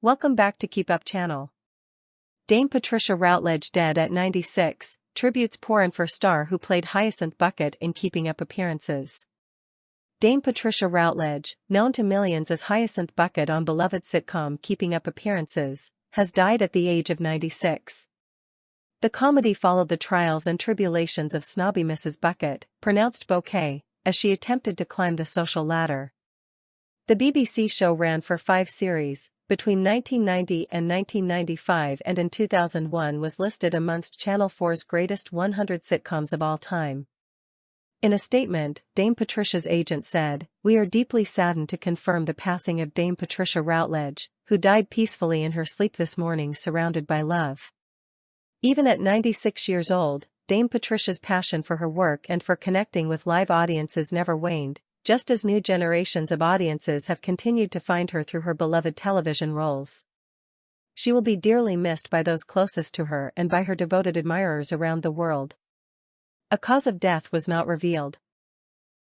Welcome back to Keep Up channel. Dame Patricia Routledge dead at 96, tributes pour in for star who played Hyacinth Bucket in Keeping Up appearances. Dame Patricia Routledge, known to millions as Hyacinth Bucket on beloved sitcom Keeping Up appearances, has died at the age of 96. The comedy followed the trials and tribulations of snobby Mrs. Bucket, pronounced Bouquet, as she attempted to climb the social ladder. The BBC show ran for 5 series, between 1990 and 1995, and in 2001 was listed amongst Channel 4's greatest 100 sitcoms of all time. In a statement, Dame Patricia's agent said, "We are deeply saddened to confirm the passing of Dame Patricia Routledge, who died peacefully in her sleep this morning surrounded by love." Even at 96 years old, Dame Patricia's passion for her work and for connecting with live audiences never waned, just as new generations of audiences have continued to find her through her beloved television roles. She will be dearly missed by those closest to her and by her devoted admirers around the world. A cause of death was not revealed.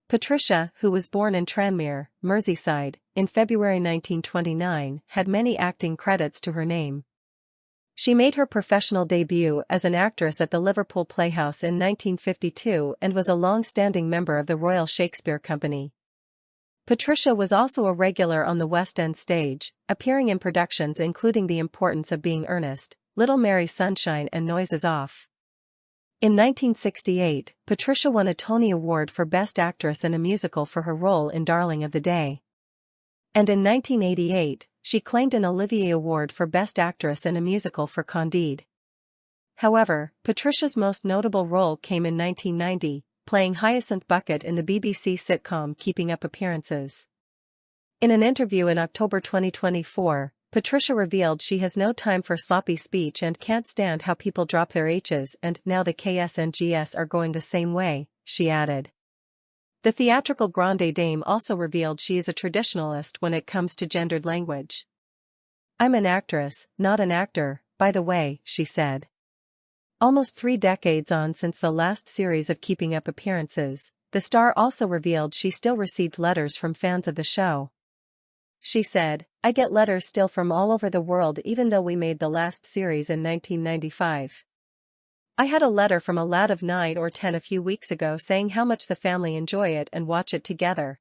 Patricia, who was born in Tranmere, Merseyside, in February 1929, had many acting credits to her name. She made her professional debut as an actress at the Liverpool Playhouse in 1952 and was a long-standing member of the Royal Shakespeare Company. Patricia was also a regular on the West End stage, appearing in productions including The Importance of Being Earnest, Little Mary Sunshine and Noises Off. In 1968, Patricia won a Tony Award for Best Actress in a Musical for her role in Darling of the Day. And in 1988, she claimed an Olivier Award for Best Actress in a Musical for Candide. However, Patricia's most notable role came in 1990, playing Hyacinth Bucket in the BBC sitcom Keeping Up appearances. In an interview in October 2024, Patricia revealed she has no time for sloppy speech and can't stand how people drop their H's, and now the Ks and Gs are going the same way, she added. The theatrical grande dame also revealed she is a traditionalist when it comes to gendered language. "I'm an actress, not an actor, by the way," she said. Almost 3 decades on since the last series of Keeping Up appearances, the star also revealed she still received letters from fans of the show. She said, "I get letters still from all over the world even though we made the last series in 1995. I had a letter from a lad of 9 or 10 a few weeks ago saying how much the family enjoy it and watch it together."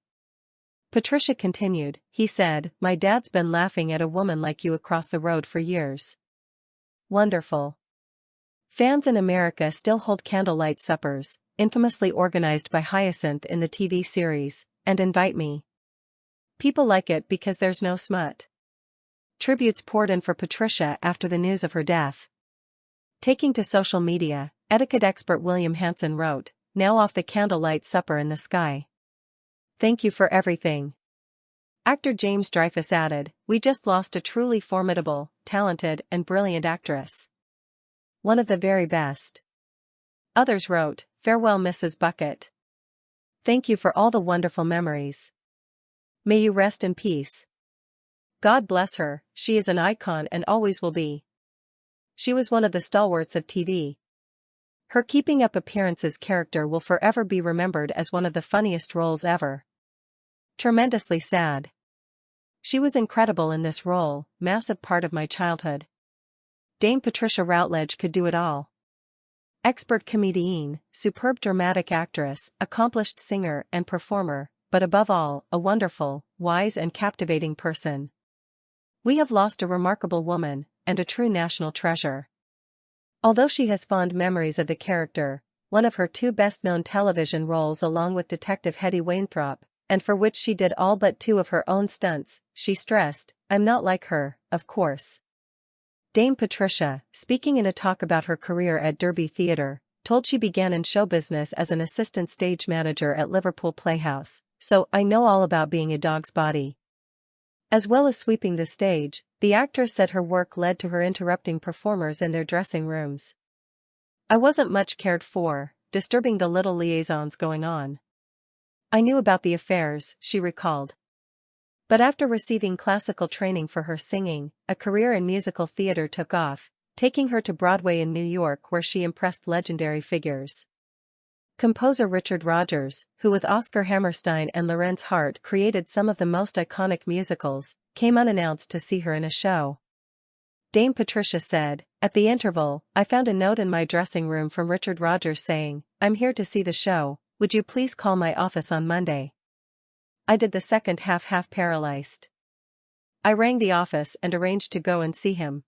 Patricia continued, "He said, 'My dad's been laughing at a woman like you across the road for years.' Wonderful." Fans in America still hold candlelight suppers, infamously organized by Hyacinth in the TV series, and invite me. People like it because there's no smut. Tributes poured in for Patricia after the news of her death. Taking to social media, etiquette expert William Hanson wrote, "Now off the candlelight supper in the sky. Thank you for everything." Actor James Dreyfus added, "We just lost a truly formidable, talented and brilliant actress. One of the very best." Others wrote, "Farewell Mrs. Bucket. Thank you for all the wonderful memories. May you rest in peace. God bless her, she is an icon and always will be. She was one of the stalwarts of TV. Her Keeping Up appearances character will forever be remembered as one of the funniest roles ever. Tremendously sad. She was incredible in this role, massive part of my childhood. Dame Patricia Routledge could do it all. Expert comedienne, superb dramatic actress, accomplished singer and performer, but above all, a wonderful, wise and captivating person. We have lost a remarkable woman, and a true national treasure." Although she has fond memories of the character, one of her 2 best-known television roles along with Detective Hetty Wainthropp, and for which she did all but 2 of her own stunts, she stressed, "I'm not like her, of course." Dame Patricia, speaking in a talk about her career at Derby Theatre, told she began in show business as an assistant stage manager at Liverpool Playhouse, "So I know all about being a dog's body." As well as sweeping the stage, the actress said her work led to her interrupting performers in their dressing rooms. "I wasn't much cared for, disturbing the little liaisons going on. I knew about the affairs," she recalled. But after receiving classical training for her singing, a career in musical theater took off, taking her to Broadway in New York where she impressed legendary figures. Composer Richard Rodgers, who with Oscar Hammerstein and Lorenz Hart created some of the most iconic musicals, came unannounced to see her in a show. Dame Patricia said, "At the interval, I found a note in my dressing room from Richard Rogers saying, 'I'm here to see the show, would you please call my office on Monday?' I did the second half paralyzed. I rang the office and arranged to go and see him.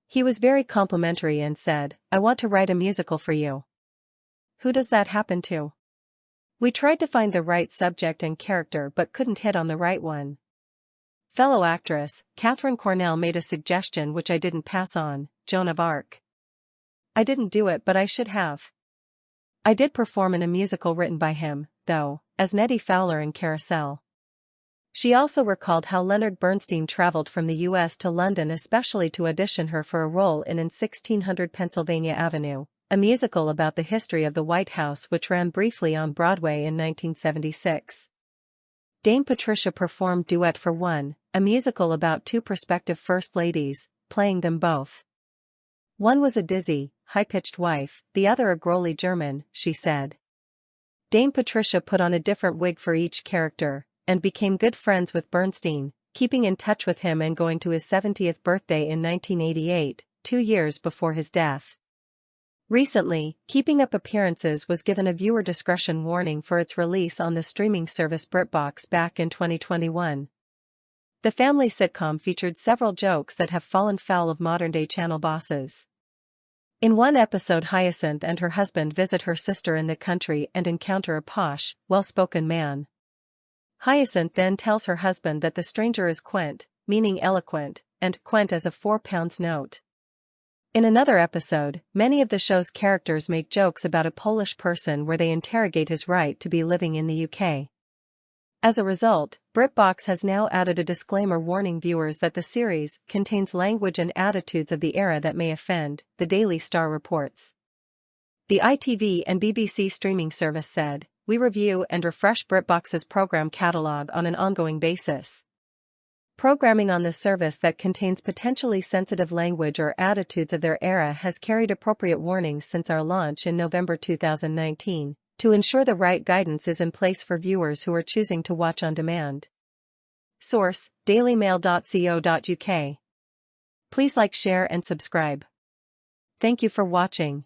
He was very complimentary and said, 'I want to write a musical for you. Who does that happen to?' We tried to find the right subject and character but couldn't hit on the right one. Fellow actress, Catherine Cornell made a suggestion which I didn't pass on, Joan of Arc. I didn't do it but I should have. I did perform in a musical written by him, though, as Nettie Fowler in Carousel." She also recalled how Leonard Bernstein traveled from the U.S. to London especially to audition her for a role in 1600 Pennsylvania Avenue, a musical about the history of the White House which ran briefly on Broadway in 1976. Dame Patricia performed Duet for One, a musical about two prospective first ladies, playing them both. "One was a dizzy, high-pitched wife, the other a growly German," she said. Dame Patricia put on a different wig for each character, and became good friends with Bernstein, keeping in touch with him and going to his 70th birthday in 1988, 2 years before his death. Recently, Keeping Up Appearances was given a viewer discretion warning for its release on the streaming service BritBox back in 2021. The family sitcom featured several jokes that have fallen foul of modern-day channel bosses. In one episode, Hyacinth and her husband visit her sister in the country and encounter a posh, well-spoken man. Hyacinth then tells her husband that the stranger is quaint, meaning eloquent, and quaint as a 4-pound note. In another episode, many of the show's characters make jokes about a Polish person where they interrogate his right to be living in the UK. As a result, BritBox has now added a disclaimer warning viewers that the series contains language and attitudes of the era that may offend, the Daily Star reports. The ITV and BBC streaming service said, "We review and refresh BritBox's program catalog on an ongoing basis. Programming on the service that contains potentially sensitive language or attitudes of their era has carried appropriate warnings since our launch in November 2019, to ensure the right guidance is in place for viewers who are choosing to watch on demand." Source: dailymail.co.uk. Please like, share and subscribe. Thank you for watching.